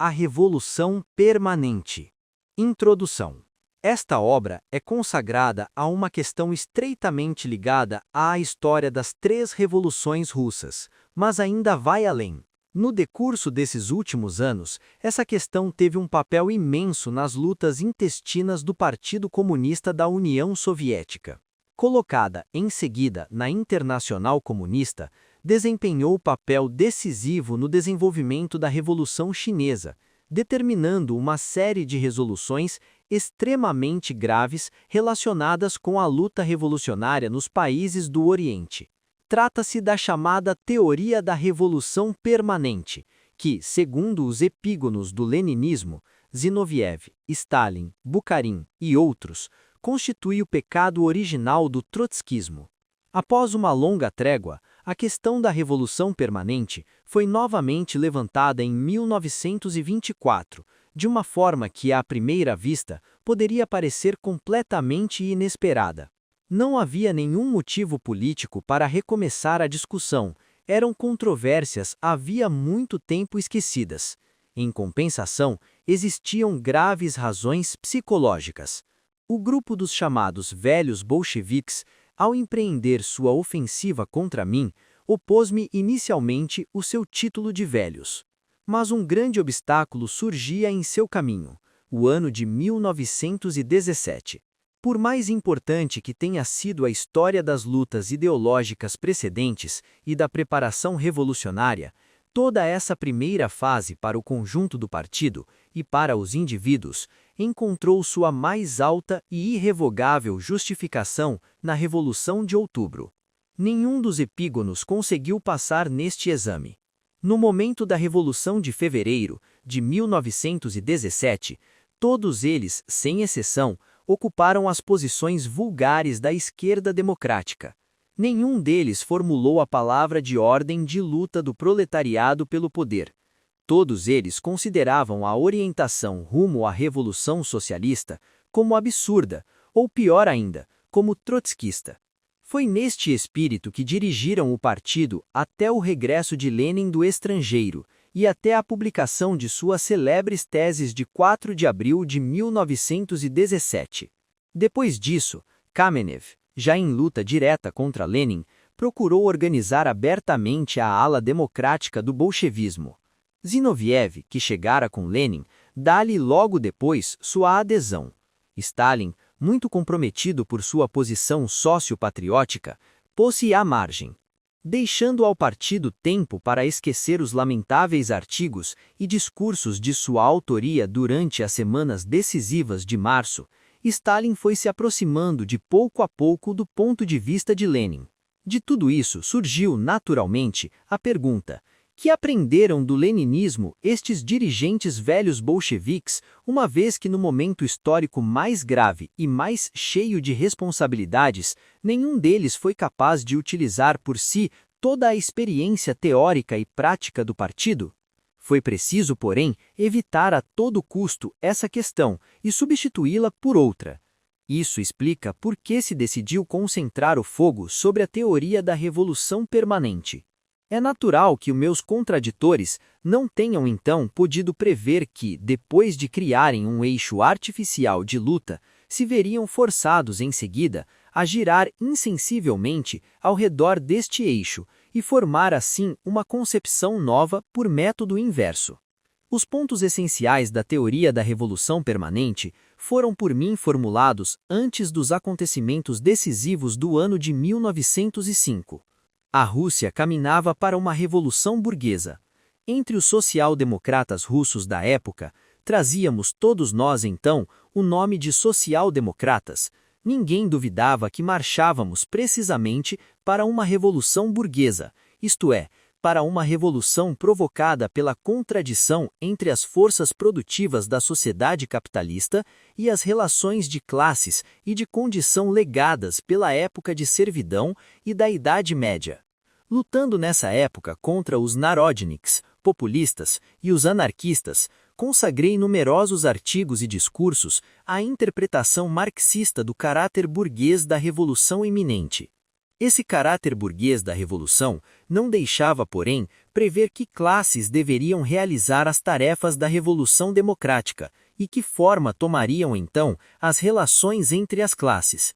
A Revolução Permanente. Introdução. Esta obra é consagrada a uma questão estreitamente ligada à história das três revoluções russas, mas ainda vai além. No decurso desses últimos anos, essa questão teve um papel imenso nas lutas intestinas do Partido Comunista da União Soviética. Colocada, em seguida, na Internacional Comunista, desempenhou papel decisivo no desenvolvimento da Revolução Chinesa, determinando uma série de resoluções extremamente graves relacionadas com a luta revolucionária nos países do Oriente. Trata-se da chamada Teoria da Revolução Permanente, que, segundo os epígonos do leninismo, Zinoviev, Stalin, Bukharin e outros, constitui o pecado original do trotskismo. Após uma longa trégua, a questão da Revolução Permanente foi novamente levantada em 1924, de uma forma que, à primeira vista, poderia parecer completamente inesperada. Não havia nenhum motivo político para recomeçar a discussão, eram controvérsias havia muito tempo esquecidas. Em compensação, existiam graves razões psicológicas. O grupo dos chamados velhos bolcheviques, ao empreender sua ofensiva contra mim, opôs-me inicialmente o seu título de velhos. Mas um grande obstáculo surgia em seu caminho, o ano de 1917. Por mais importante que tenha sido a história das lutas ideológicas precedentes e da preparação revolucionária, toda essa primeira fase para o conjunto do partido e para os indivíduos encontrou sua mais alta e irrevogável justificação na Revolução de Outubro. Nenhum dos epígonos conseguiu passar neste exame. No momento da Revolução de Fevereiro de 1917, todos eles, sem exceção, ocuparam as posições vulgares da esquerda democrática. Nenhum deles formulou a palavra de ordem de luta do proletariado pelo poder. Todos eles consideravam a orientação rumo à Revolução Socialista como absurda, ou pior ainda, como trotskista. Foi neste espírito que dirigiram o partido até o regresso de Lenin do estrangeiro e até a publicação de suas celebres teses de 4 de abril de 1917. Depois disso, Kamenev, já em luta direta contra Lenin, procurou organizar abertamente a ala democrática do bolchevismo. Zinoviev, que chegara com Lenin, dá-lhe logo depois sua adesão. Stalin, muito comprometido por sua posição sociopatriótica, pôs-se à margem. Deixando ao partido tempo para esquecer os lamentáveis artigos e discursos de sua autoria durante as semanas decisivas de março, Stalin foi se aproximando de pouco a pouco do ponto de vista de Lenin. De tudo isso surgiu, naturalmente, a pergunta: que aprenderam do leninismo estes dirigentes velhos bolcheviques, uma vez que no momento histórico mais grave e mais cheio de responsabilidades, nenhum deles foi capaz de utilizar por si toda a experiência teórica e prática do partido? Foi preciso, porém, evitar a todo custo essa questão e substituí-la por outra. Isso explica por que se decidiu concentrar o fogo sobre a teoria da Revolução Permanente. É natural que os meus contraditores não tenham então podido prever que, depois de criarem um eixo artificial de luta, se veriam forçados em seguida a girar insensivelmente ao redor deste eixo e formar assim uma concepção nova por método inverso. Os pontos essenciais da teoria da Revolução Permanente foram por mim formulados antes dos acontecimentos decisivos do ano de 1905. A Rússia caminhava para uma revolução burguesa. Entre os social-democratas russos da época, trazíamos todos nós então o nome de social-democratas. Ninguém duvidava que marchávamos precisamente para uma revolução burguesa, isto é, para uma revolução provocada pela contradição entre as forças produtivas da sociedade capitalista e as relações de classes e de condição legadas pela época de servidão e da Idade Média. Lutando nessa época contra os narodniks, populistas e os anarquistas, consagrei numerosos artigos e discursos à interpretação marxista do caráter burguês da revolução iminente. Esse caráter burguês da revolução não deixava, porém, prever que classes deveriam realizar as tarefas da revolução democrática e que forma tomariam então as relações entre as classes.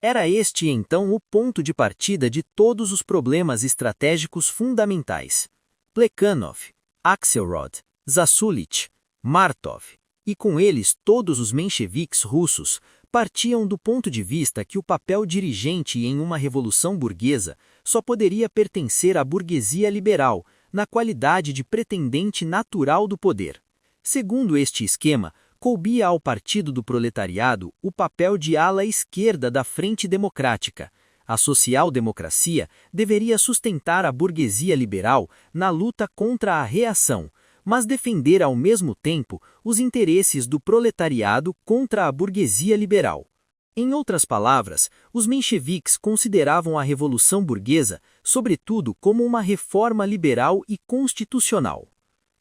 Era este então o ponto de partida de todos os problemas estratégicos fundamentais. Plekhanov, Axelrod, Zasulich, Martov, e com eles todos os mencheviques russos, partiam do ponto de vista que o papel dirigente em uma revolução burguesa só poderia pertencer à burguesia liberal, na qualidade de pretendente natural do poder. Segundo este esquema, coubia ao Partido do Proletariado o papel de ala esquerda da Frente Democrática. A social-democracia deveria sustentar a burguesia liberal na luta contra a reação, mas defender ao mesmo tempo os interesses do proletariado contra a burguesia liberal. Em outras palavras, os mencheviques consideravam a Revolução Burguesa, sobretudo, como uma reforma liberal e constitucional.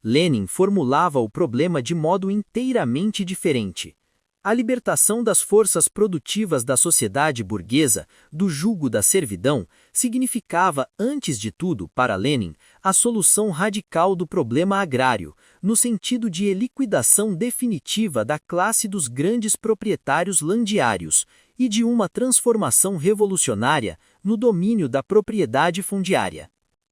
Lenin formulava o problema de modo inteiramente diferente. A libertação das forças produtivas da sociedade burguesa do jugo da servidão significava, antes de tudo, para Lenin, a solução radical do problema agrário, no sentido de liquidação definitiva da classe dos grandes proprietários landiários e de uma transformação revolucionária no domínio da propriedade fundiária.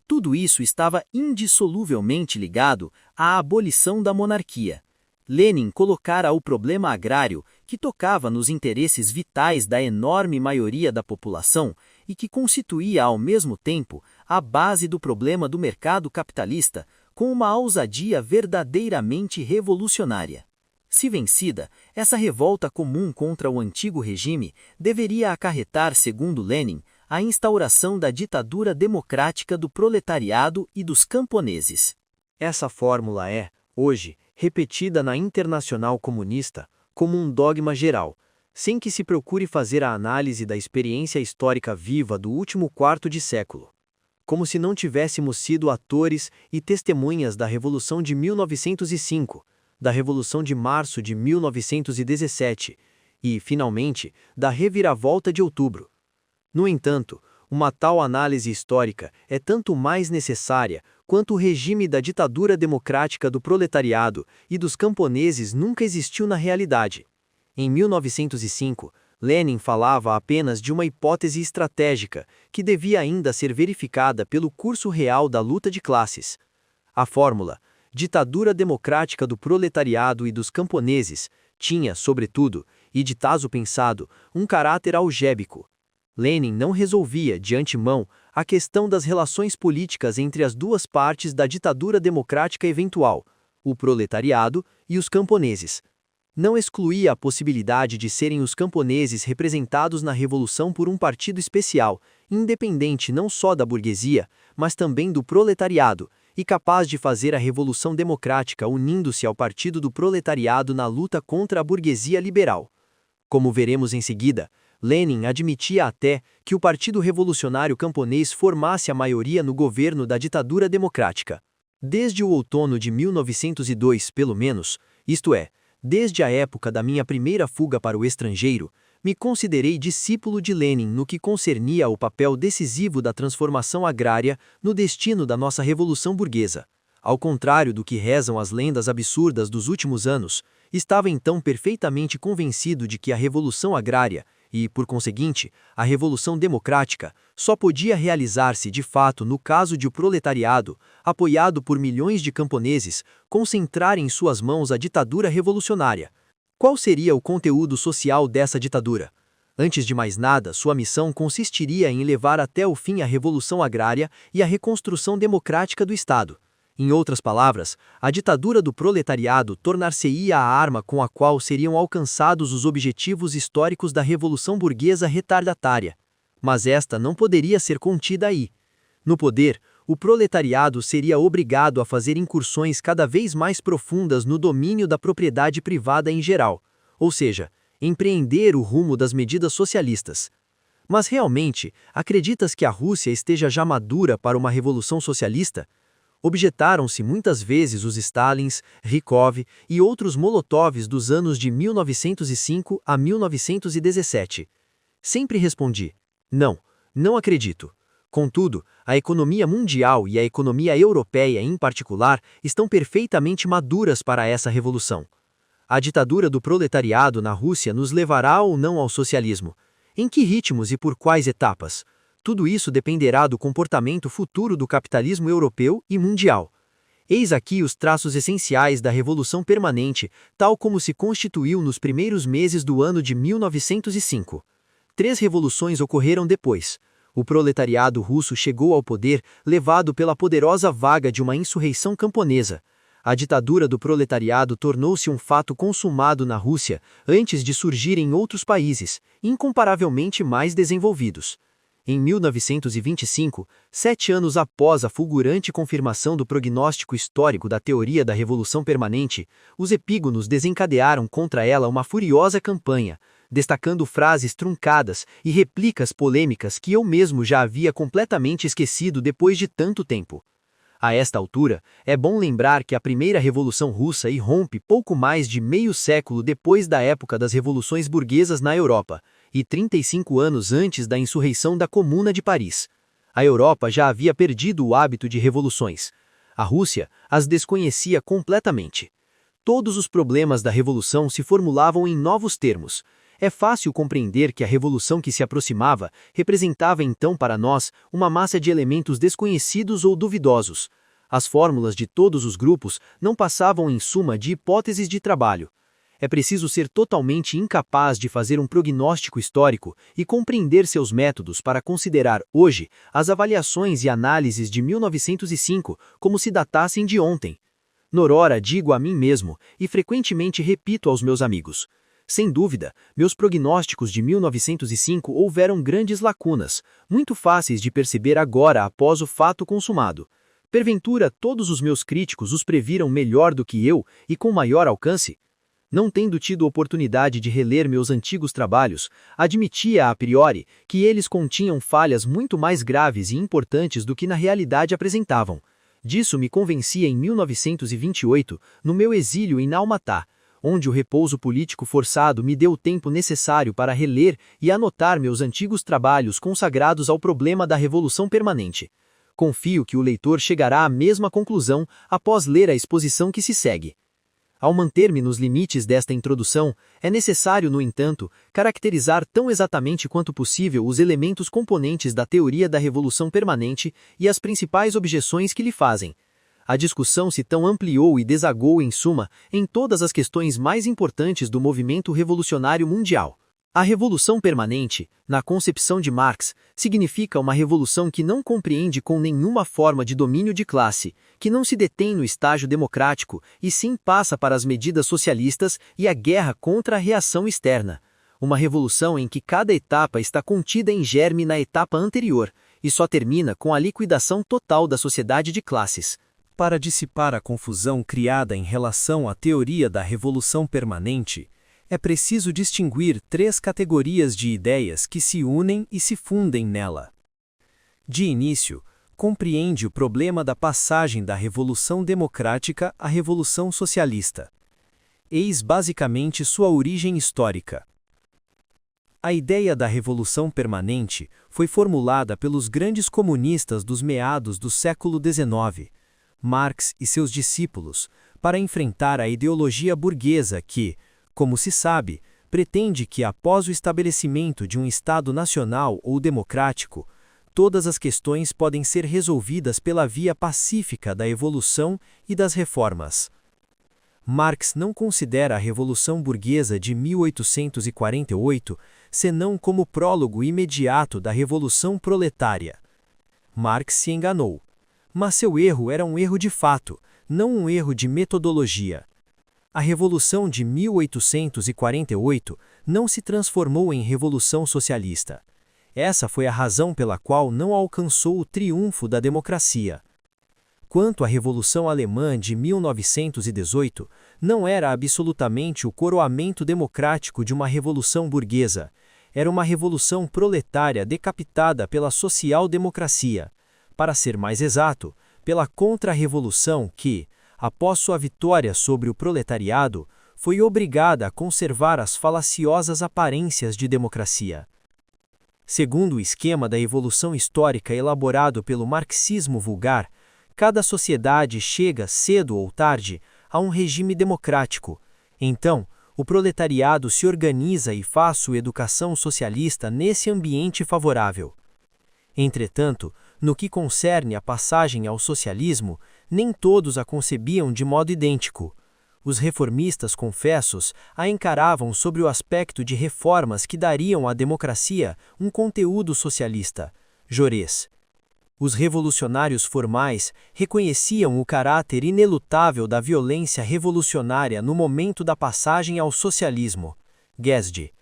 Tudo isso estava indissoluvelmente ligado à abolição da monarquia. Lenin colocara o problema agrário, que tocava nos interesses vitais da enorme maioria da população e que constituía ao mesmo tempo a base do problema do mercado capitalista, com uma ousadia verdadeiramente revolucionária. Se vencida, essa revolta comum contra o antigo regime deveria acarretar, segundo Lenin, a instauração da ditadura democrática do proletariado e dos camponeses. Essa fórmula é, hoje, repetida na Internacional Comunista como um dogma geral, sem que se procure fazer a análise da experiência histórica viva do último quarto de século. Como se não tivéssemos sido atores e testemunhas da Revolução de 1905, da Revolução de Março de 1917 e, finalmente, da Reviravolta de Outubro. No entanto, uma tal análise histórica é tanto mais necessária quanto o regime da ditadura democrática do proletariado e dos camponeses nunca existiu na realidade. Em 1905, Lenin falava apenas de uma hipótese estratégica que devia ainda ser verificada pelo curso real da luta de classes. A fórmula, ditadura democrática do proletariado e dos camponeses, tinha, sobretudo, e de taso pensado, um caráter algébrico. Lenin não resolvia, de antemão, a questão das relações políticas entre as duas partes da ditadura democrática eventual, o proletariado e os camponeses. Não excluía a possibilidade de serem os camponeses representados na revolução por um partido especial, independente não só da burguesia, mas também do proletariado, e capaz de fazer a revolução democrática unindo-se ao partido do proletariado na luta contra a burguesia liberal. Como veremos em seguida, Lenin admitia até que o Partido Revolucionário Camponês formasse a maioria no governo da ditadura democrática. Desde o outono de 1902, pelo menos, isto é, desde a época da minha primeira fuga para o estrangeiro, me considerei discípulo de Lenin no que concernia ao papel decisivo da transformação agrária no destino da nossa revolução burguesa. Ao contrário do que rezam as lendas absurdas dos últimos anos, estava então perfeitamente convencido de que a revolução agrária, e, por conseguinte, a revolução democrática, só podia realizar-se de fato no caso de o proletariado, apoiado por milhões de camponeses, concentrar em suas mãos a ditadura revolucionária. Qual seria o conteúdo social dessa ditadura? Antes de mais nada, sua missão consistiria em levar até o fim a revolução agrária e a reconstrução democrática do Estado. Em outras palavras, a ditadura do proletariado tornar-se-ia a arma com a qual seriam alcançados os objetivos históricos da revolução burguesa retardatária. Mas esta não poderia ser contida aí. No poder, o proletariado seria obrigado a fazer incursões cada vez mais profundas no domínio da propriedade privada em geral, ou seja, empreender o rumo das medidas socialistas. Mas realmente, acreditas que a Rússia esteja já madura para uma revolução socialista? Objetaram-se muitas vezes os Stalins, Rykov e outros Molotovs dos anos de 1905 a 1917. Sempre respondi: não, Não acredito. Contudo, a economia mundial e a economia europeia em particular estão perfeitamente maduras para essa revolução. A ditadura do proletariado na Rússia nos levará ou não ao socialismo? Em que ritmos e por quais etapas? Tudo isso dependerá do comportamento futuro do capitalismo europeu e mundial. Eis aqui os traços essenciais da Revolução Permanente, tal como se constituiu nos primeiros meses do ano de 1905. 3 revoluções ocorreram depois. O proletariado russo chegou ao poder levado pela poderosa vaga de uma insurreição camponesa. A ditadura do proletariado tornou-se um fato consumado na Rússia antes de surgir em outros países, incomparavelmente mais desenvolvidos. Em 1925, 7 anos após a fulgurante confirmação do prognóstico histórico da teoria da Revolução Permanente, os epígonos desencadearam contra ela uma furiosa campanha, destacando frases truncadas e réplicas polêmicas que eu mesmo já havia completamente esquecido depois de tanto tempo. A esta altura, é bom lembrar que a primeira Revolução Russa irrompe pouco mais de meio século depois da época das revoluções burguesas na Europa, e 35 anos antes da insurreição da Comuna de Paris. A Europa já havia perdido o hábito de revoluções. A Rússia as desconhecia completamente. Todos os problemas da revolução se formulavam em novos termos. É fácil compreender que a revolução que se aproximava representava então para nós uma massa de elementos desconhecidos ou duvidosos. As fórmulas de todos os grupos não passavam em suma de hipóteses de trabalho. É preciso ser totalmente incapaz de fazer um prognóstico histórico e compreender seus métodos para considerar hoje as avaliações e análises de 1905 como se datassem de ontem. Norora digo a mim mesmo e frequentemente repito aos meus amigos. Sem dúvida, meus prognósticos de 1905 houveram grandes lacunas, muito fáceis de perceber agora após o fato consumado. Porventura, todos os meus críticos os previram melhor do que eu e com maior alcance? Não tendo tido oportunidade de reler meus antigos trabalhos, admitia a priori que eles continham falhas muito mais graves e importantes do que na realidade apresentavam. Disso me convencia em 1928, no meu exílio em Almatá, onde o repouso político forçado me deu o tempo necessário para reler e anotar meus antigos trabalhos consagrados ao problema da Revolução Permanente. Confio que o leitor chegará à mesma conclusão após ler a exposição que se segue. Ao manter-me nos limites desta introdução, é necessário, no entanto, caracterizar tão exatamente quanto possível os elementos componentes da teoria da Revolução Permanente e as principais objeções que lhe fazem. A discussão se tão ampliou e desagou, em suma, em todas as questões mais importantes do movimento revolucionário mundial. A revolução permanente, na concepção de Marx, significa uma revolução que não compreende com nenhuma forma de domínio de classe, que não se detém no estágio democrático e sim passa para as medidas socialistas e a guerra contra a reação externa. Uma revolução em que cada etapa está contida em germe na etapa anterior e só termina com a liquidação total da sociedade de classes. Para dissipar a confusão criada em relação à teoria da revolução permanente, é preciso distinguir 3 categorias de ideias que se unem e se fundem nela. De início, compreende o problema da passagem da Revolução Democrática à Revolução Socialista. Eis basicamente sua origem histórica. A ideia da Revolução Permanente foi formulada pelos grandes comunistas dos meados do século XIX, Marx e seus discípulos, para enfrentar a ideologia burguesa que, como se sabe, pretende que após o estabelecimento de um Estado nacional ou democrático, todas as questões podem ser resolvidas pela via pacífica da evolução e das reformas. Marx não considera a Revolução Burguesa de 1848 senão como prólogo imediato da Revolução Proletária. Marx se enganou. Mas seu erro era um erro de fato, não um erro de metodologia. A Revolução de 1848 não se transformou em Revolução Socialista. Essa foi a razão pela qual não alcançou o triunfo da democracia. Quanto à Revolução Alemã de 1918, não era absolutamente o coroamento democrático de uma revolução burguesa. Era uma revolução proletária decapitada pela social-democracia. Para ser mais exato, pela contra-revolução que, após sua vitória sobre o proletariado, foi obrigada a conservar as falaciosas aparências de democracia. Segundo o esquema da evolução histórica elaborado pelo marxismo vulgar, cada sociedade chega, cedo ou tarde, a um regime democrático. Então, o proletariado se organiza e faz sua educação socialista nesse ambiente favorável. Entretanto, no que concerne à passagem ao socialismo, nem todos a concebiam de modo idêntico. Os reformistas confessos a encaravam sobre o aspecto de reformas que dariam à democracia um conteúdo socialista. Jaurès. Os revolucionários formais reconheciam o caráter inelutável da violência revolucionária no momento da passagem ao socialismo. Guesde.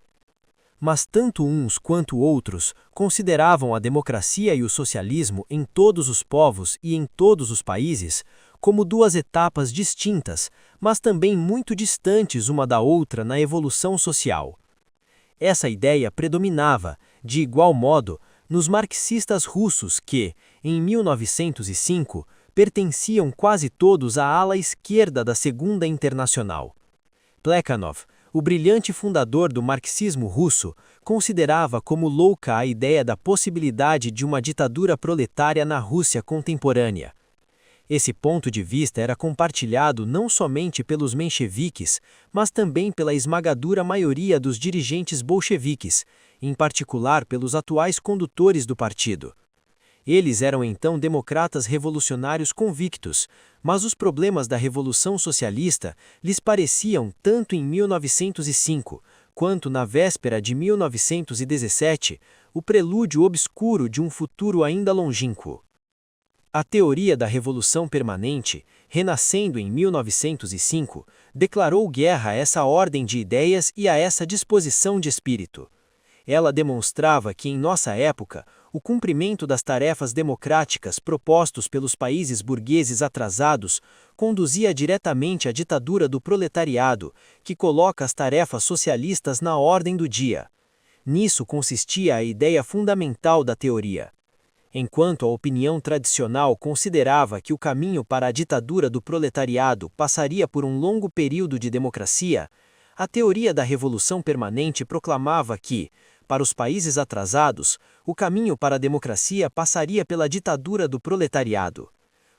Mas tanto uns quanto outros consideravam a democracia e o socialismo em todos os povos e em todos os países como duas etapas distintas, mas também muito distantes uma da outra na evolução social. Essa ideia predominava, de igual modo, nos marxistas russos que, em 1905, pertenciam quase todos à ala esquerda da Segunda Internacional. Plekhanov, o brilhante fundador do marxismo russo, considerava como louca a ideia da possibilidade de uma ditadura proletária na Rússia contemporânea. Esse ponto de vista era compartilhado não somente pelos mencheviques, mas também pela esmagadora maioria dos dirigentes bolcheviques, em particular pelos atuais condutores do partido. Eles eram então democratas revolucionários convictos, mas os problemas da Revolução Socialista lhes pareciam, tanto em 1905 quanto na véspera de 1917, o prelúdio obscuro de um futuro ainda longínquo. A teoria da Revolução Permanente, renascendo em 1905, declarou guerra a essa ordem de ideias e a essa disposição de espírito. Ela demonstrava que, em nossa época, o cumprimento das tarefas democráticas propostos pelos países burgueses atrasados conduzia diretamente à ditadura do proletariado, que coloca as tarefas socialistas na ordem do dia. Nisso consistia a ideia fundamental da teoria. Enquanto a opinião tradicional considerava que o caminho para a ditadura do proletariado passaria por um longo período de democracia, a teoria da Revolução Permanente proclamava que, para os países atrasados, o caminho para a democracia passaria pela ditadura do proletariado.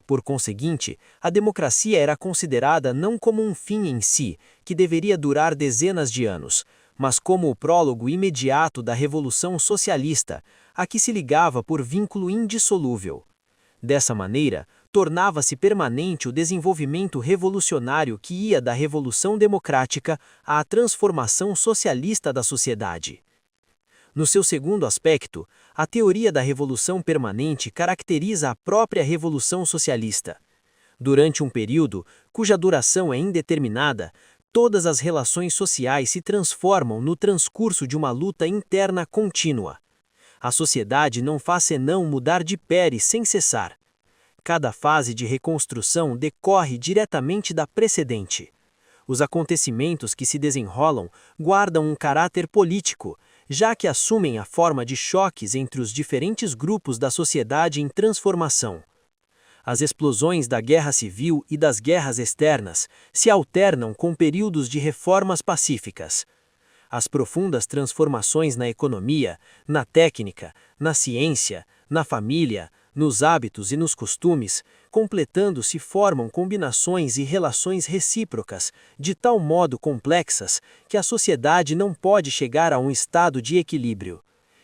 Por conseguinte, a democracia era considerada não como um fim em si, que deveria durar dezenas de anos, mas como o prólogo imediato da Revolução Socialista, a que se ligava por vínculo indissolúvel. Dessa maneira, tornava-se permanente o desenvolvimento revolucionário que ia da Revolução Democrática à transformação socialista da sociedade. No seu segundo aspecto, a teoria da Revolução Permanente caracteriza a própria Revolução Socialista. Durante um período, cuja duração é indeterminada, todas as relações sociais se transformam no transcurso de uma luta interna contínua. A sociedade não faz senão mudar de pele sem cessar. Cada fase de reconstrução decorre diretamente da precedente. Os acontecimentos que se desenrolam guardam um caráter político, já que assumem a forma de choques entre os diferentes grupos da sociedade em transformação. As explosões da guerra civil e das guerras externas se alternam com períodos de reformas pacíficas. As profundas transformações na economia, na técnica, na ciência, na família, nos hábitos e nos costumes, completando-se formam combinações e relações recíprocas, de tal modo complexas que a sociedade não pode chegar a um estado de equilíbrio.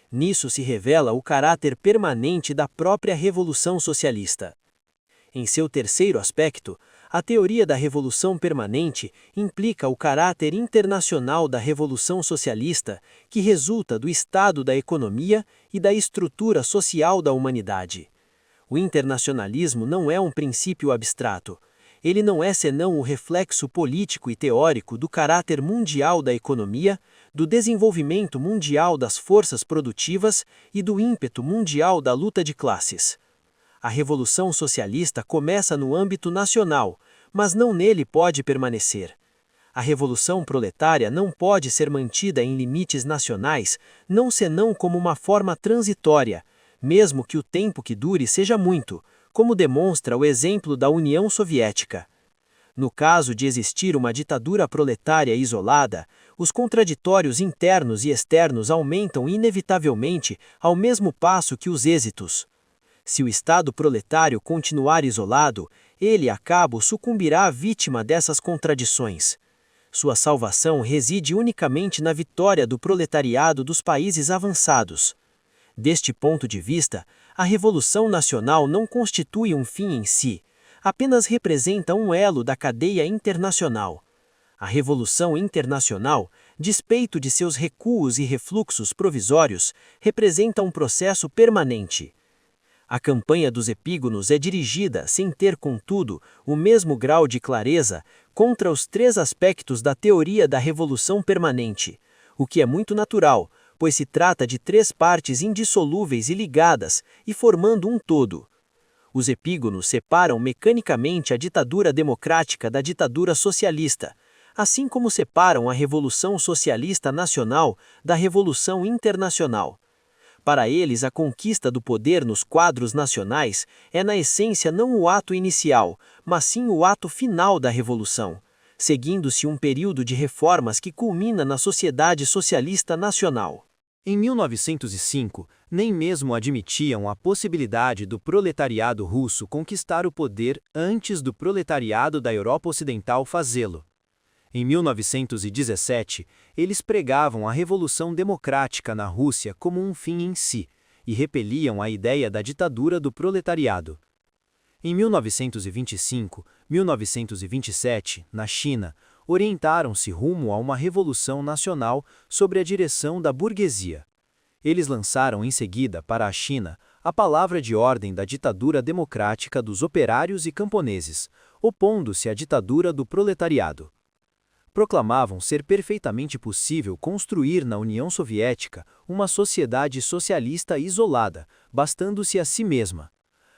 Nisso se revela o caráter permanente da própria Revolução Socialista. Em seu terceiro aspecto, a teoria da Revolução Permanente implica o caráter internacional da Revolução Socialista, que resulta do estado da economia e da estrutura social da humanidade. O internacionalismo não é um princípio abstrato. Ele não é senão o reflexo político e teórico do caráter mundial da economia, do desenvolvimento mundial das forças produtivas e do ímpeto mundial da luta de classes. A Revolução Socialista começa no âmbito nacional, mas não nele pode permanecer. A Revolução Proletária não pode ser mantida em limites nacionais, não senão como uma forma transitória, mesmo que o tempo que dure seja muito, como demonstra o exemplo da União Soviética. No caso de existir uma ditadura proletária isolada, os contraditórios internos e externos aumentam inevitavelmente ao mesmo passo que os êxitos. Se o Estado proletário continuar isolado, ele acaba sucumbirá vítima dessas contradições. Sua salvação reside unicamente na vitória do proletariado dos países avançados. Deste ponto de vista, a Revolução Nacional não constitui um fim em si, apenas representa um elo da cadeia internacional. A Revolução Internacional, despeito de seus recuos e refluxos provisórios, representa um processo permanente. A campanha dos epígonos é dirigida, sem ter, contudo, o mesmo grau de clareza, contra os três aspectos da teoria da revolução permanente, o que é muito natural, pois se trata de três partes indissolúveis e ligadas, e formando um todo. Os epígonos separam mecanicamente a ditadura democrática da ditadura socialista, assim como separam a Revolução Socialista Nacional da Revolução Internacional. Para eles, a conquista do poder nos quadros nacionais é na essência não o ato inicial, mas sim o ato final da revolução, seguindo-se um período de reformas que culmina na sociedade socialista nacional. Em 1905, nem mesmo admitiam a possibilidade do proletariado russo conquistar o poder antes do proletariado da Europa Ocidental fazê-lo. Em 1917, eles pregavam a Revolução Democrática na Rússia como um fim em si, e repeliam a ideia da ditadura do proletariado. Em 1925, 1927, na China, orientaram-se rumo a uma revolução nacional sob a direção da burguesia. Eles lançaram em seguida para a China a palavra de ordem da ditadura democrática dos operários e camponeses, opondo-se à ditadura do proletariado. Proclamavam ser perfeitamente possível construir na União Soviética uma sociedade socialista isolada, bastando-se a si mesma.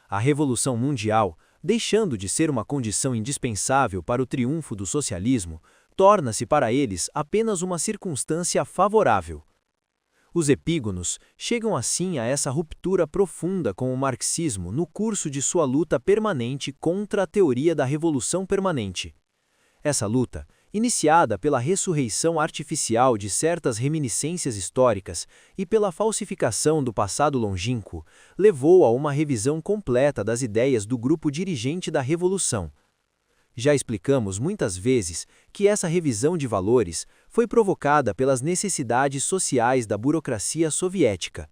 A Revolução Mundial, deixando de ser uma condição indispensável para o triunfo do socialismo, torna-se para eles apenas uma circunstância favorável. Os epígonos chegam assim a essa ruptura profunda com o marxismo no curso de sua luta permanente contra a teoria da revolução permanente. Essa luta, iniciada pela ressurreição artificial de certas reminiscências históricas e pela falsificação do passado longínquo, levou a uma revisão completa das ideias do grupo dirigente da Revolução. Já explicamos muitas vezes que essa revisão de valores foi provocada pelas necessidades sociais da burocracia soviética.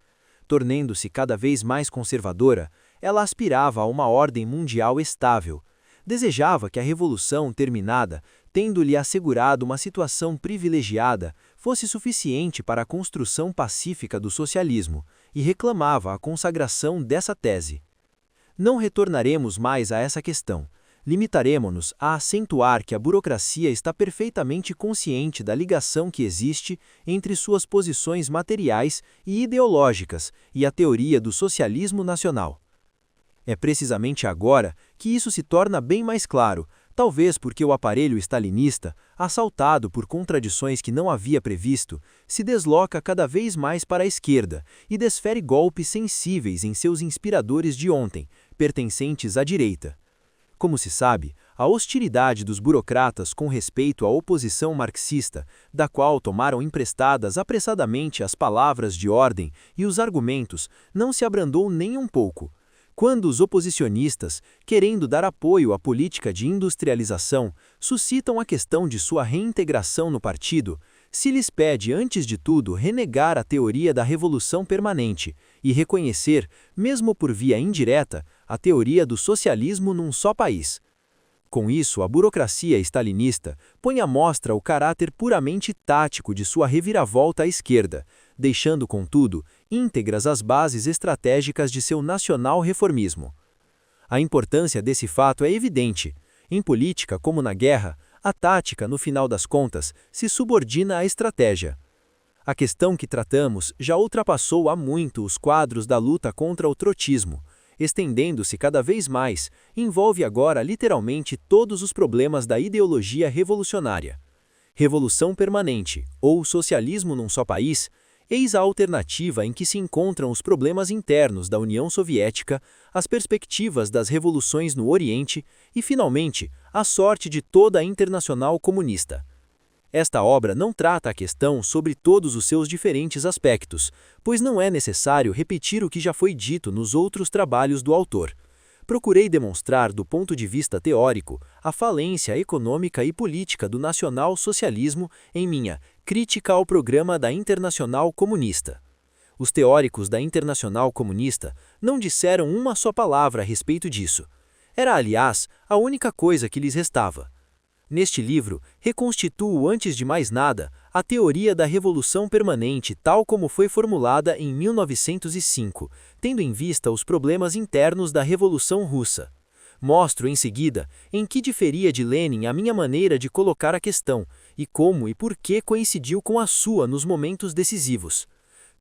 Tornando-se cada vez mais conservadora, ela aspirava a uma ordem mundial estável. Desejava que a revolução terminada, tendo-lhe assegurado uma situação privilegiada, fosse suficiente para a construção pacífica do socialismo, e reclamava a consagração dessa tese. Não retornaremos mais a essa questão. Limitaremo-nos a acentuar que a burocracia está perfeitamente consciente da ligação que existe entre suas posições materiais e ideológicas e a teoria do socialismo nacional. É precisamente agora que isso se torna bem mais claro, talvez porque o aparelho stalinista, assaltado por contradições que não havia previsto, se desloca cada vez mais para a esquerda e desfere golpes sensíveis em seus inspiradores de ontem, pertencentes à direita. Como se sabe, a hostilidade dos burocratas com respeito à oposição marxista, da qual tomaram emprestadas apressadamente as palavras de ordem e os argumentos, não se abrandou nem um pouco. Quando os oposicionistas, querendo dar apoio à política de industrialização, suscitam a questão de sua reintegração no partido, se lhes pede antes de tudo renegar a teoria da revolução permanente e reconhecer, mesmo por via indireta, a teoria do socialismo num só país. Com isso, a burocracia stalinista põe à mostra o caráter puramente tático de sua reviravolta à esquerda, deixando, contudo, íntegras as bases estratégicas de seu nacional reformismo. A importância desse fato é evidente. Em política, como na guerra, a tática, no final das contas, se subordina à estratégia. A questão que tratamos já ultrapassou há muito os quadros da luta contra o trotismo. Estendendo-se cada vez mais, envolve agora literalmente todos os problemas da ideologia revolucionária. Revolução permanente, ou socialismo num só país, Eis a alternativa em que se encontram os problemas internos da União Soviética, as perspectivas das revoluções no Oriente e, finalmente, a sorte de toda a Internacional Comunista. Esta obra não trata a questão sobre todos os seus diferentes aspectos, pois não é necessário repetir o que já foi dito nos outros trabalhos do autor. Procurei demonstrar do ponto de vista teórico a falência econômica e política do nacional-socialismo em minha Crítica ao Programa da Internacional Comunista. Os teóricos da Internacional Comunista não disseram uma só palavra a respeito disso. Era, aliás, a única coisa que lhes restava. Neste livro, reconstituo antes de mais nada a teoria da revolução permanente tal como foi formulada em 1905, tendo em vista os problemas internos da Revolução Russa. Mostro em seguida em que diferia de Lenin a minha maneira de colocar a questão e como e por que coincidiu com a sua nos momentos decisivos.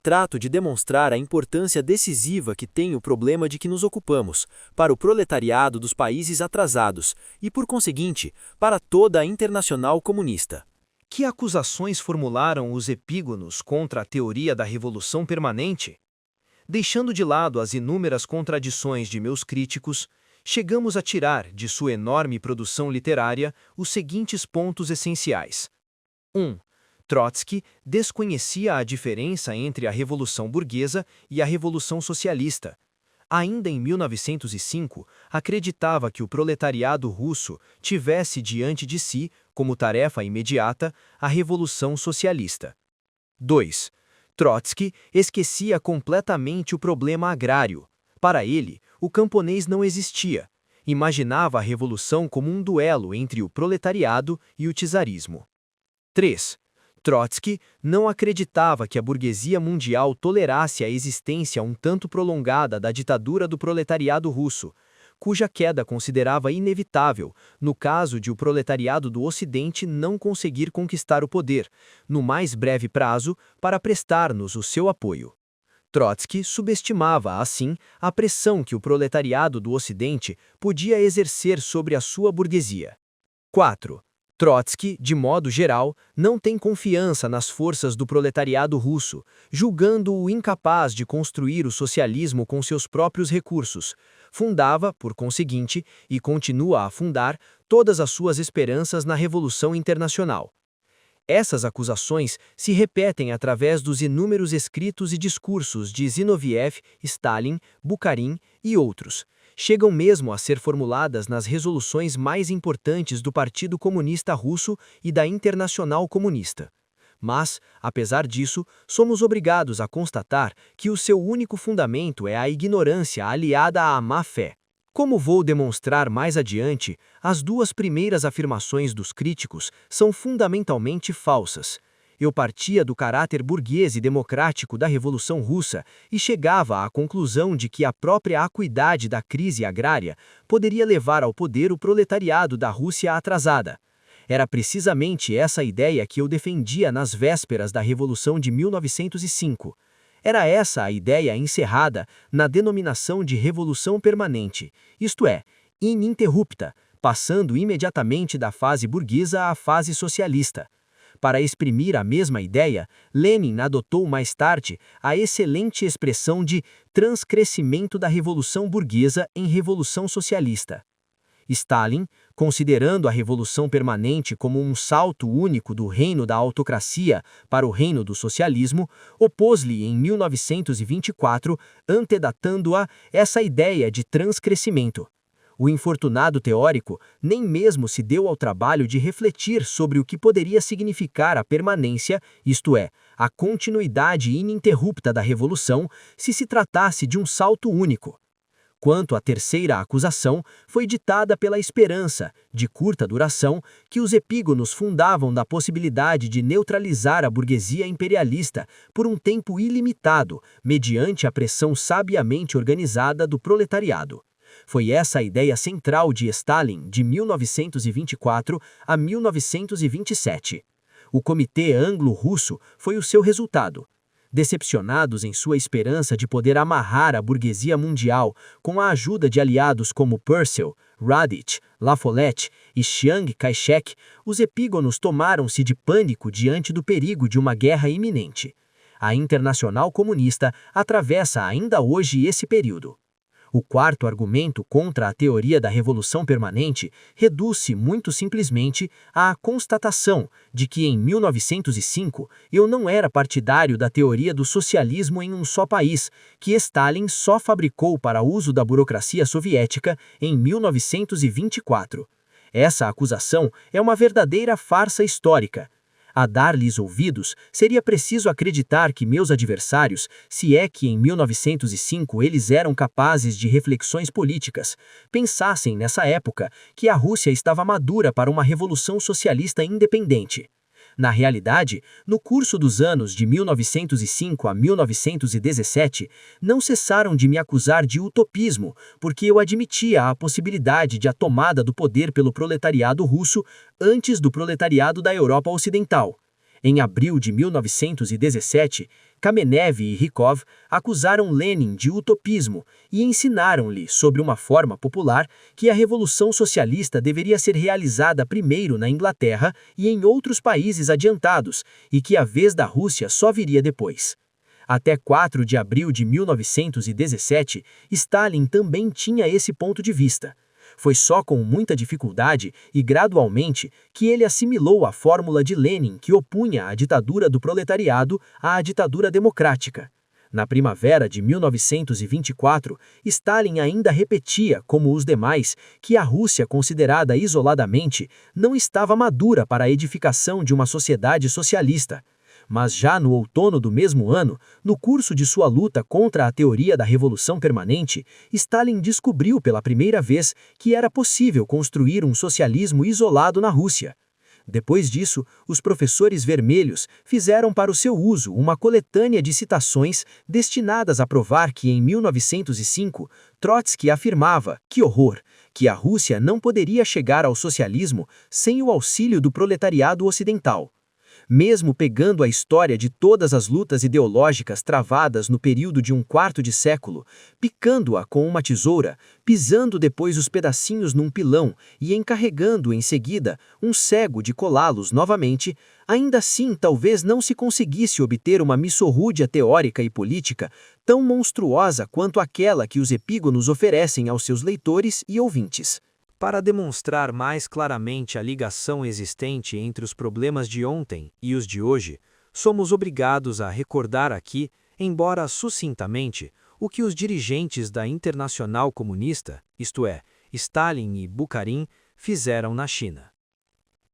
Trato de demonstrar a importância decisiva que tem o problema de que nos ocupamos, para o proletariado dos países atrasados e, por conseguinte, para toda a Internacional Comunista. Que acusações formularam os epígonos contra a teoria da revolução permanente? Deixando de lado as inúmeras contradições de meus críticos, chegamos a tirar de sua enorme produção literária os seguintes pontos essenciais. 1. Trotsky desconhecia a diferença entre a Revolução Burguesa e a Revolução Socialista. Ainda em 1905, acreditava que o proletariado russo tivesse diante de si, como tarefa imediata, a Revolução Socialista. 2. Trotsky esquecia completamente o problema agrário. Para ele, o camponês não existia. Imaginava a revolução como um duelo entre o proletariado e o czarismo. 3. Trotsky não acreditava que a burguesia mundial tolerasse a existência um tanto prolongada da ditadura do proletariado russo, cuja queda considerava inevitável, no caso de o proletariado do Ocidente não conseguir conquistar o poder, no mais breve prazo, para prestar-nos o seu apoio. Trotsky subestimava, assim, a pressão que o proletariado do Ocidente podia exercer sobre a sua burguesia. 4. Trotsky, de modo geral, não tem confiança nas forças do proletariado russo, julgando-o incapaz de construir o socialismo com seus próprios recursos. Fundava, por conseguinte, e continua a fundar, todas as suas esperanças na Revolução Internacional. Essas acusações se repetem através dos inúmeros escritos e discursos de Zinoviev, Stalin, Bukharin e outros. Chegam mesmo a ser formuladas nas resoluções mais importantes do Partido Comunista Russo e da Internacional Comunista. Mas, apesar disso, somos obrigados a constatar que o seu único fundamento é a ignorância aliada à má-fé. Como vou demonstrar mais adiante, as duas primeiras afirmações dos críticos são fundamentalmente falsas. Eu partia do caráter burguês e democrático da Revolução Russa e chegava à conclusão de que a própria acuidade da crise agrária poderia levar ao poder o proletariado da Rússia atrasada. Era precisamente essa ideia que eu defendia nas vésperas da Revolução de 1905. Era essa a ideia encerrada na denominação de Revolução Permanente, isto é, ininterrupta, passando imediatamente da fase burguesa à fase socialista. Para exprimir a mesma ideia, Lenin adotou mais tarde a excelente expressão de transcrescimento da Revolução Burguesa em Revolução Socialista. Stalin, considerando a Revolução Permanente como um salto único do reino da autocracia para o reino do socialismo, opôs-lhe em 1924, antedatando-a essa ideia de transcrescimento. O infortunado teórico nem mesmo se deu ao trabalho de refletir sobre o que poderia significar a permanência, isto é, a continuidade ininterrupta da revolução, se tratasse de um salto único. Quanto à terceira acusação, foi ditada pela esperança, de curta duração, que os epígonos fundavam da possibilidade de neutralizar a burguesia imperialista por um tempo ilimitado, mediante a pressão sabiamente organizada do proletariado. Foi essa a ideia central de Stalin de 1924 a 1927. O Comitê Anglo-Russo foi o seu resultado. Decepcionados em sua esperança de poder amarrar a burguesia mundial com a ajuda de aliados como Purcell, Radich, La Follette e Chiang Kai-shek, os epígonos tomaram-se de pânico diante do perigo de uma guerra iminente. A Internacional Comunista atravessa ainda hoje esse período. O quarto argumento contra a teoria da revolução permanente reduz-se muito simplesmente à constatação de que em 1905 eu não era partidário da teoria do socialismo em um só país, que Stalin só fabricou para uso da burocracia soviética em 1924. Essa acusação é uma verdadeira farsa histórica. A dar-lhes ouvidos, seria preciso acreditar que meus adversários, se é que em 1905 eles eram capazes de reflexões políticas, pensassem nessa época que a Rússia estava madura para uma revolução socialista independente. Na realidade, no curso dos anos de 1905 a 1917, não cessaram de me acusar de utopismo, porque eu admitia a possibilidade de a tomada do poder pelo proletariado russo antes do proletariado da Europa Ocidental. Em abril de 1917, Kamenev e Rykov acusaram Lenin de utopismo e ensinaram-lhe, sobre uma forma popular, que a Revolução Socialista deveria ser realizada primeiro na Inglaterra e em outros países adiantados, e que a vez da Rússia só viria depois. Até 4 de abril de 1917, Stalin também tinha esse ponto de vista. Foi só com muita dificuldade e gradualmente que ele assimilou a fórmula de Lenin que opunha a ditadura do proletariado à ditadura democrática. Na primavera de 1924, Stalin ainda repetia, como os demais, que a Rússia considerada isoladamente não estava madura para a edificação de uma sociedade socialista. Mas já no outono do mesmo ano, no curso de sua luta contra a teoria da revolução permanente, Stalin descobriu pela primeira vez que era possível construir um socialismo isolado na Rússia. Depois disso, os professores vermelhos fizeram para o seu uso uma coletânea de citações destinadas a provar que em 1905, Trotsky afirmava, que horror, que a Rússia não poderia chegar ao socialismo sem o auxílio do proletariado ocidental. Mesmo pegando a história de todas as lutas ideológicas travadas no período de um quarto de século, picando-a com uma tesoura, pisando depois os pedacinhos num pilão e encarregando em seguida um cego de colá-los novamente, ainda assim talvez não se conseguisse obter uma missorrúdia teórica e política tão monstruosa quanto aquela que os epígonos oferecem aos seus leitores e ouvintes. Para demonstrar mais claramente a ligação existente entre os problemas de ontem e os de hoje, somos obrigados a recordar aqui, embora sucintamente, o que os dirigentes da Internacional Comunista, isto é, Stalin e Bukharin, fizeram na China.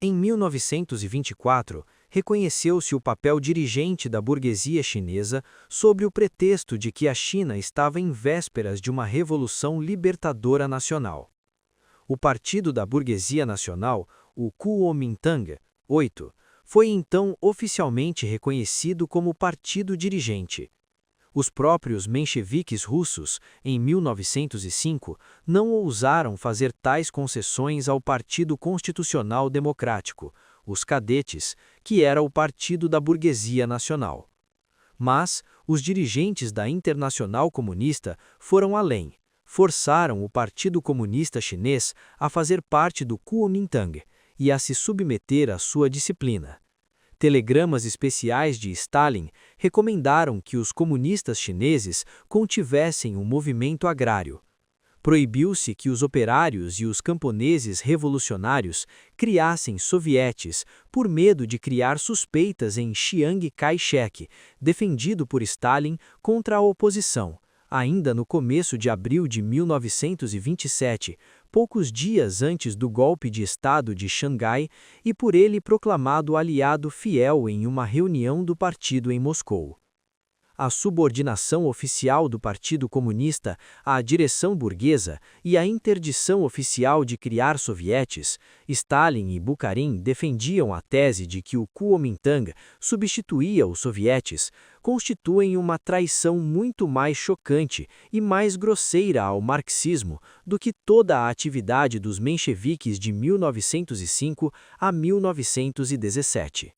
Em 1924, reconheceu-se o papel dirigente da burguesia chinesa sob o pretexto de que a China estava em vésperas de uma revolução libertadora nacional. O Partido da Burguesia Nacional, o Kuomintang, 8, foi então oficialmente reconhecido como partido dirigente. Os próprios mencheviques russos, em 1905, não ousaram fazer tais concessões ao Partido Constitucional Democrático, os Cadetes, que era o Partido da Burguesia Nacional. Mas os dirigentes da Internacional Comunista foram além. Forçaram o Partido Comunista Chinês a fazer parte do Kuomintang e a se submeter à sua disciplina. Telegramas especiais de Stalin recomendaram que os comunistas chineses contivessem um movimento agrário. Proibiu-se que os operários e os camponeses revolucionários criassem sovietes por medo de criar suspeitas em Chiang Kai-shek, defendido por Stalin contra a oposição. Ainda no começo de abril de 1927, poucos dias antes do golpe de Estado de Xangai, e por ele proclamado aliado fiel em uma reunião do partido em Moscou. A subordinação oficial do Partido Comunista à direção burguesa e a interdição oficial de criar sovietes, Stalin e Bukharin defendiam a tese de que o Kuomintang substituía os sovietes, constituem uma traição muito mais chocante e mais grosseira ao marxismo do que toda a atividade dos mencheviques de 1905 a 1917.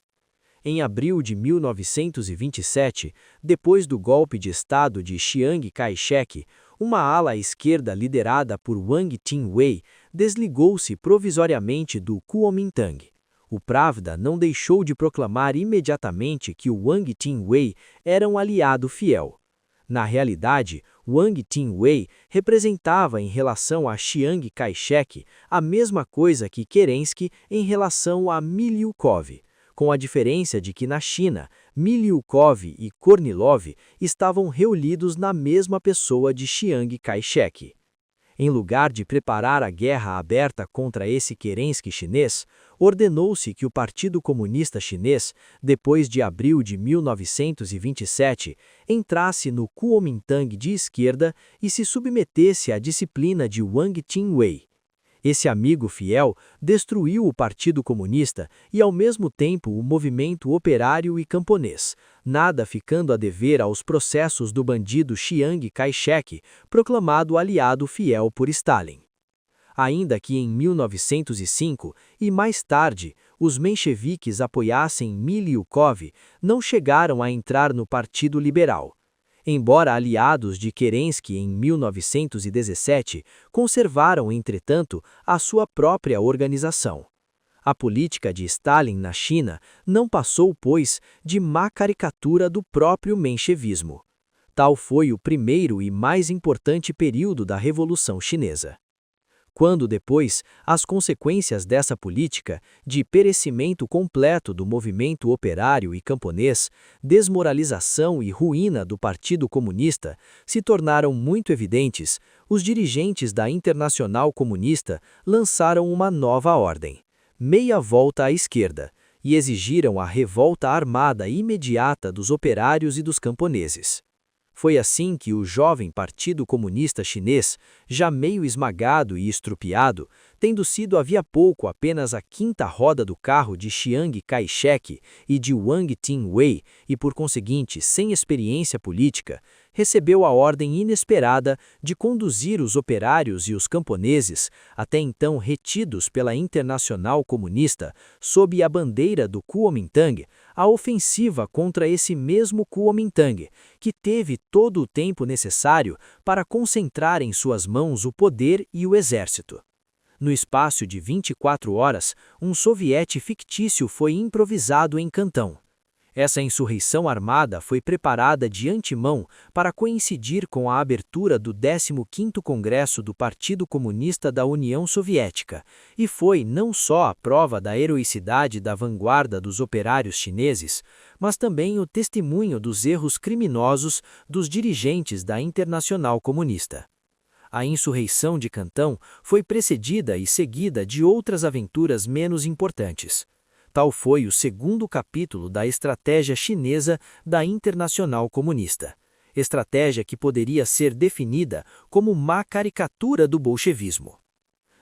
Em abril de 1927, depois do golpe de Estado de Chiang Kai-shek, uma ala esquerda liderada por Wang Ting-wei desligou-se provisoriamente do Kuomintang. O Pravda não deixou de proclamar imediatamente que o Wang Ting-wei era um aliado fiel. Na realidade, Wang Ting-wei representava em relação a Chiang Kai-shek a mesma coisa que Kerensky em relação a Milyukov, com a diferença de que na China, Milyukov e Kornilov estavam reunidos na mesma pessoa de Chiang Kai-shek. Em lugar de preparar a guerra aberta contra esse Kerensky chinês, ordenou-se que o Partido Comunista Chinês, depois de abril de 1927, entrasse no Kuomintang de esquerda e se submetesse à disciplina de Wang Ting-wei. Esse amigo fiel destruiu o Partido Comunista e, ao mesmo tempo, o movimento operário e camponês, nada ficando a dever aos processos do bandido Chiang Kai-shek, proclamado aliado fiel por Stalin. Ainda que em 1905 e mais tarde os mencheviques apoiassem Milyukov, não chegaram a entrar no Partido Liberal. Embora aliados de Kerensky em 1917, conservaram, entretanto, a sua própria organização. A política de Stalin na China não passou, pois, de má caricatura do próprio menchevismo. Tal foi o primeiro e mais importante período da Revolução Chinesa. Quando depois, as consequências dessa política, de perecimento completo do movimento operário e camponês, desmoralização e ruína do Partido Comunista, se tornaram muito evidentes, os dirigentes da Internacional Comunista lançaram uma nova ordem, meia volta à esquerda, e exigiram a revolta armada imediata dos operários e dos camponeses. Foi assim que o jovem Partido Comunista Chinês, já meio esmagado e estrupiado, tendo sido havia pouco apenas a quinta roda do carro de Chiang Kai-shek e de Wang Ting-wei e, por conseguinte, sem experiência política, recebeu a ordem inesperada de conduzir os operários e os camponeses, até então retidos pela Internacional Comunista, sob a bandeira do Kuomintang, à ofensiva contra esse mesmo Kuomintang, que teve todo o tempo necessário para concentrar em suas mãos o poder e o exército. No espaço de 24 horas, um soviete fictício foi improvisado em Cantão. Essa insurreição armada foi preparada de antemão para coincidir com a abertura do 15º Congresso do Partido Comunista da União Soviética, e foi não só a prova da heroicidade da vanguarda dos operários chineses, mas também o testemunho dos erros criminosos dos dirigentes da Internacional Comunista. A insurreição de Cantão foi precedida e seguida de outras aventuras menos importantes. Tal foi o segundo capítulo da estratégia chinesa da Internacional Comunista. Estratégia que poderia ser definida como má caricatura do bolchevismo.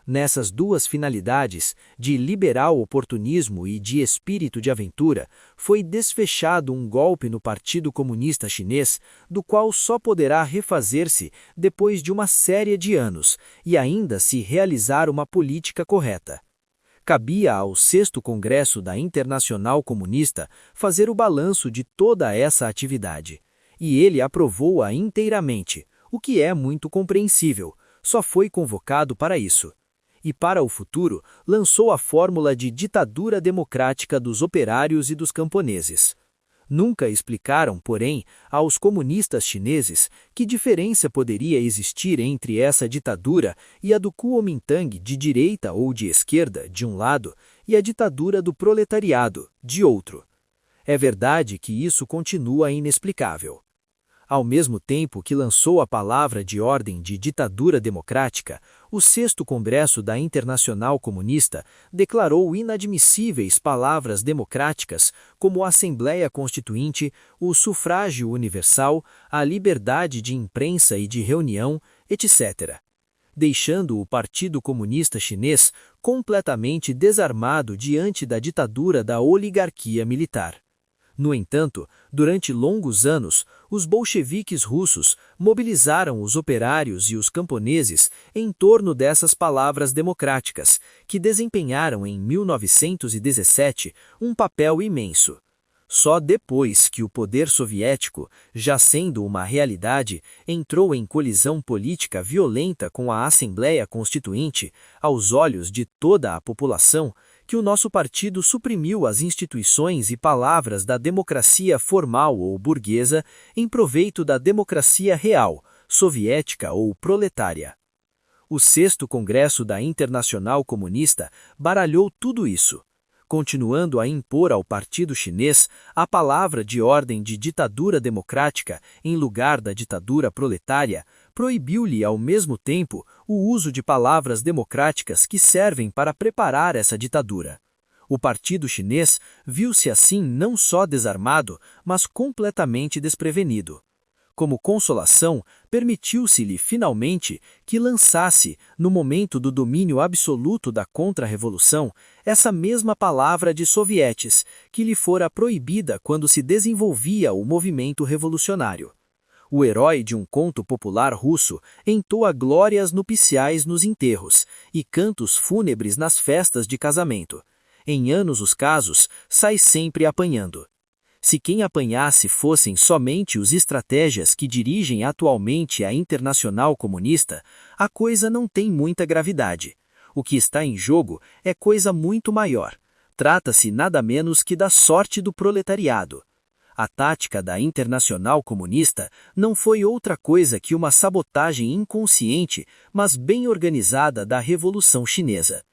Nessas duas finalidades, de liberal oportunismo e de espírito de aventura, foi desfechado um golpe no Partido Comunista Chinês, do qual só poderá refazer-se depois de uma série de anos, e ainda se realizar uma política correta. Cabia ao 6º Congresso da Internacional Comunista fazer o balanço de toda essa atividade. E ele aprovou-a inteiramente, o que é muito compreensível, só foi convocado para isso. E para o futuro, lançou a fórmula de ditadura democrática dos operários e dos camponeses. Nunca explicaram, porém, aos comunistas chineses que diferença poderia existir entre essa ditadura e a do Kuomintang de direita ou de esquerda, de um lado, e a ditadura do proletariado, de outro. É verdade que isso continua inexplicável. Ao mesmo tempo que lançou a palavra de ordem de ditadura democrática, o 6º Congresso da Internacional Comunista declarou inadmissíveis palavras democráticas como a Assembleia Constituinte, o sufrágio universal, a liberdade de imprensa e de reunião, etc., deixando o Partido Comunista Chinês completamente desarmado diante da ditadura da oligarquia militar. No entanto, durante longos anos, os bolcheviques russos mobilizaram os operários e os camponeses em torno dessas palavras democráticas, que desempenharam em 1917 um papel imenso. Só depois que o poder soviético, já sendo uma realidade, entrou em colisão política violenta com a Assembleia Constituinte, aos olhos de toda a população, que o nosso partido suprimiu as instituições e palavras da democracia formal ou burguesa em proveito da democracia real, soviética ou proletária. O 6º Congresso da Internacional Comunista baralhou tudo isso, continuando a impor ao Partido Chinês a palavra de ordem de ditadura democrática em lugar da ditadura proletária, proibiu-lhe ao mesmo tempo o uso de palavras democráticas que servem para preparar essa ditadura. O Partido Chinês viu-se assim não só desarmado, mas completamente desprevenido. Como consolação, permitiu-se-lhe finalmente que lançasse, no momento do domínio absoluto da contra-revolução, essa mesma palavra de sovietes, que lhe fora proibida quando se desenvolvia o movimento revolucionário. O herói de um conto popular russo entoa glórias nupciais nos enterros e cantos fúnebres nas festas de casamento. Em anos os casos, sai sempre apanhando. Se quem apanhasse fossem somente os estratégias que dirigem atualmente a Internacional Comunista, a coisa não tem muita gravidade. O que está em jogo é coisa muito maior. Trata-se nada menos que da sorte do proletariado. A tática da Internacional Comunista não foi outra coisa que uma sabotagem inconsciente, mas bem organizada da Revolução Chinesa.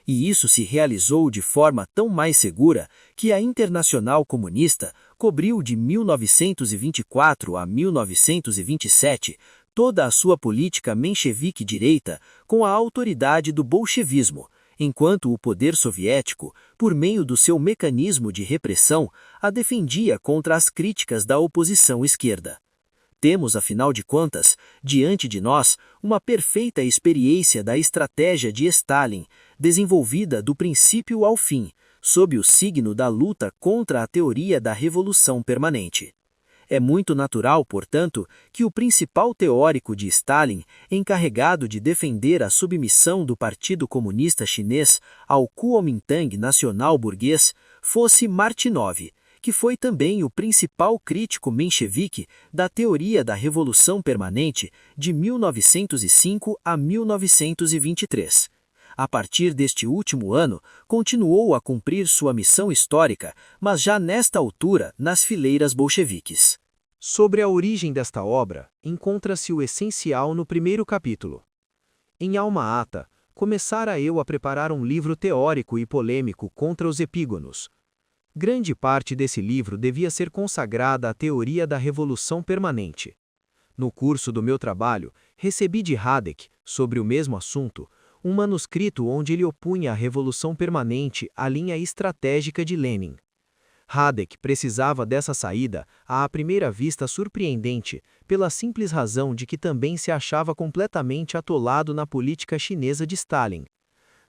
E isso se realizou de forma tão mais segura que a Internacional Comunista cobriu de 1924 a 1927 toda a sua política menchevique direita com a autoridade do bolchevismo, enquanto o poder soviético, por meio do seu mecanismo de repressão, a defendia contra as críticas da oposição esquerda. Temos, afinal de contas, diante de nós, uma perfeita experiência da estratégia de Stalin, desenvolvida do princípio ao fim, sob o signo da luta contra a teoria da revolução permanente. É muito natural, portanto, que o principal teórico de Stalin, encarregado de defender a submissão do Partido Comunista Chinês ao Kuomintang nacional burguês, fosse Martynov, que foi também o principal crítico menchevique da teoria da Revolução Permanente de 1905 a 1923. A partir deste último ano, continuou a cumprir sua missão histórica, mas já nesta altura nas fileiras bolcheviques. Sobre a origem desta obra, encontra-se o essencial no primeiro capítulo. Em Alma Ata, começara eu a preparar um livro teórico e polêmico contra os epígonos. Grande parte desse livro devia ser consagrada à teoria da revolução permanente. No curso do meu trabalho, recebi de Radek, sobre o mesmo assunto, um manuscrito onde ele opunha a revolução permanente à linha estratégica de Lenin. Radek precisava dessa saída, à primeira vista surpreendente, pela simples razão de que também se achava completamente atolado na política chinesa de Stalin.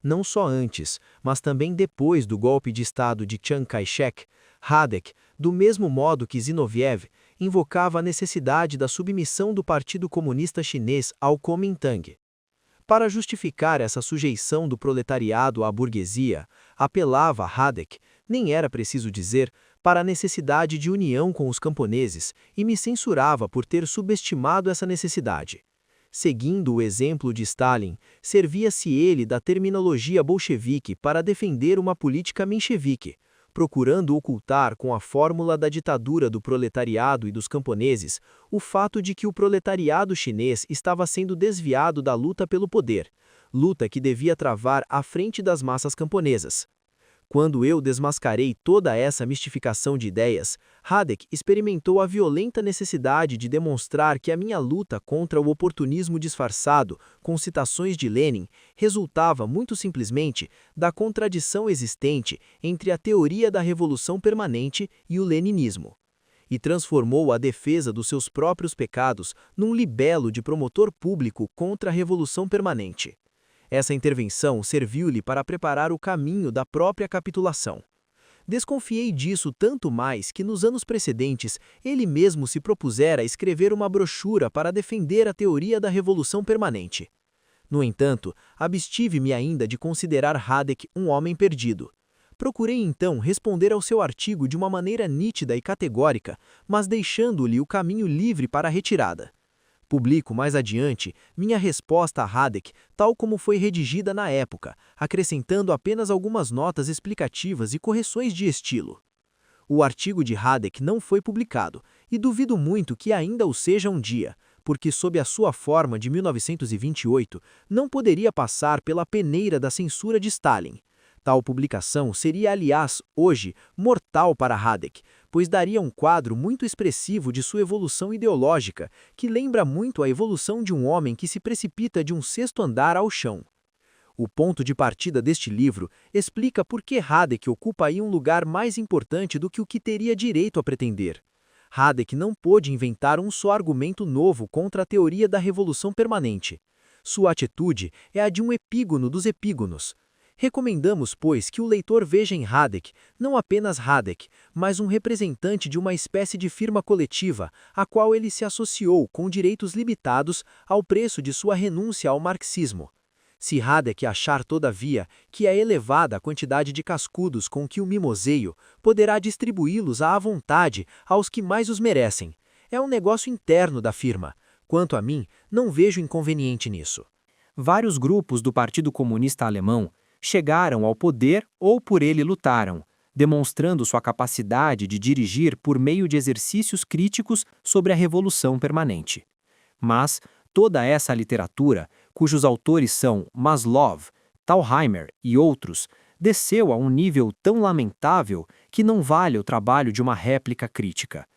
Não só antes, mas também depois do golpe de Estado de Chiang Kai-shek, Radek, do mesmo modo que Zinoviev, invocava a necessidade da submissão do Partido Comunista Chinês ao Kuomintang. Para justificar essa sujeição do proletariado à burguesia, apelava Radek, nem era preciso dizer, para a necessidade de união com os camponeses e me censurava por ter subestimado essa necessidade. Seguindo o exemplo de Stalin, servia-se ele da terminologia bolchevique para defender uma política menchevique, procurando ocultar com a fórmula da ditadura do proletariado e dos camponeses o fato de que o proletariado chinês estava sendo desviado da luta pelo poder, luta que devia travar à frente das massas camponesas. Quando eu desmascarei toda essa mistificação de ideias, Radek experimentou a violenta necessidade de demonstrar que a minha luta contra o oportunismo disfarçado, com citações de Lenin, resultava muito simplesmente da contradição existente entre a teoria da revolução permanente e o leninismo. E transformou a defesa dos seus próprios pecados num libelo de promotor público contra a revolução permanente. Essa intervenção serviu-lhe para preparar o caminho da própria capitulação. Desconfiei disso tanto mais que nos anos precedentes ele mesmo se propusera escrever uma brochura para defender a teoria da revolução permanente. No entanto, abstive-me ainda de considerar Radek um homem perdido. Procurei então responder ao seu artigo de uma maneira nítida e categórica, mas deixando-lhe o caminho livre para a retirada. Publico mais adiante minha resposta a Haddock, tal como foi redigida na época, acrescentando apenas algumas notas explicativas e correções de estilo. O artigo de Haddock não foi publicado, e duvido muito que ainda o seja um dia, porque sob a sua forma de 1928, não poderia passar pela peneira da censura de Stalin. Tal publicação seria, aliás, hoje, mortal para Haddock, pois daria um quadro muito expressivo de sua evolução ideológica, que lembra muito a evolução de um homem que se precipita de um sexto andar ao chão. O ponto de partida deste livro explica por que Haddock ocupa aí um lugar mais importante do que o que teria direito a pretender. Haddock não pôde inventar um só argumento novo contra a teoria da revolução permanente. Sua atitude é a de um epígono dos epígonos. Recomendamos, pois, que o leitor veja em Haddock não apenas Haddock, mas um representante de uma espécie de firma coletiva, a qual ele se associou com direitos limitados ao preço de sua renúncia ao marxismo. Se Haddock achar, todavia, que é elevada a quantidade de cascudos com que o mimoseio, poderá distribuí-los à vontade aos que mais os merecem. É um negócio interno da firma. Quanto a mim, não vejo inconveniente nisso. Vários grupos do Partido Comunista Alemão chegaram ao poder ou por ele lutaram, demonstrando sua capacidade de dirigir por meio de exercícios críticos sobre a revolução permanente. Mas toda essa literatura, cujos autores são Maslow, Thalheimer e outros, desceu a um nível tão lamentável que não vale o trabalho de uma réplica crítica.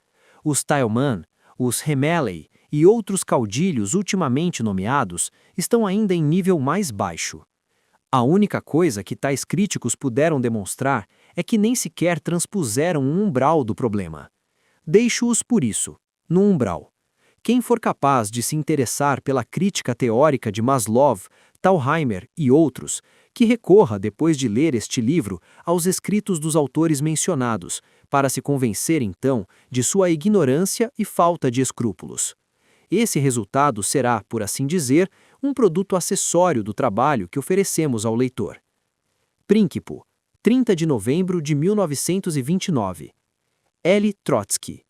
Os Thälmann, os Hemeley e outros caudilhos ultimamente nomeados estão ainda em nível mais baixo. A única coisa que tais críticos puderam demonstrar é que nem sequer transpuseram um umbral do problema. Deixo-os por isso, no umbral. Quem for capaz de se interessar pela crítica teórica de Maslow, Thalheimer e outros, que recorra, depois de ler este livro, aos escritos dos autores mencionados, para se convencer, então, de sua ignorância e falta de escrúpulos. Esse resultado será, por assim dizer, um produto acessório do trabalho que oferecemos ao leitor. Príncipe, 30 de novembro de 1929. L. Trotsky.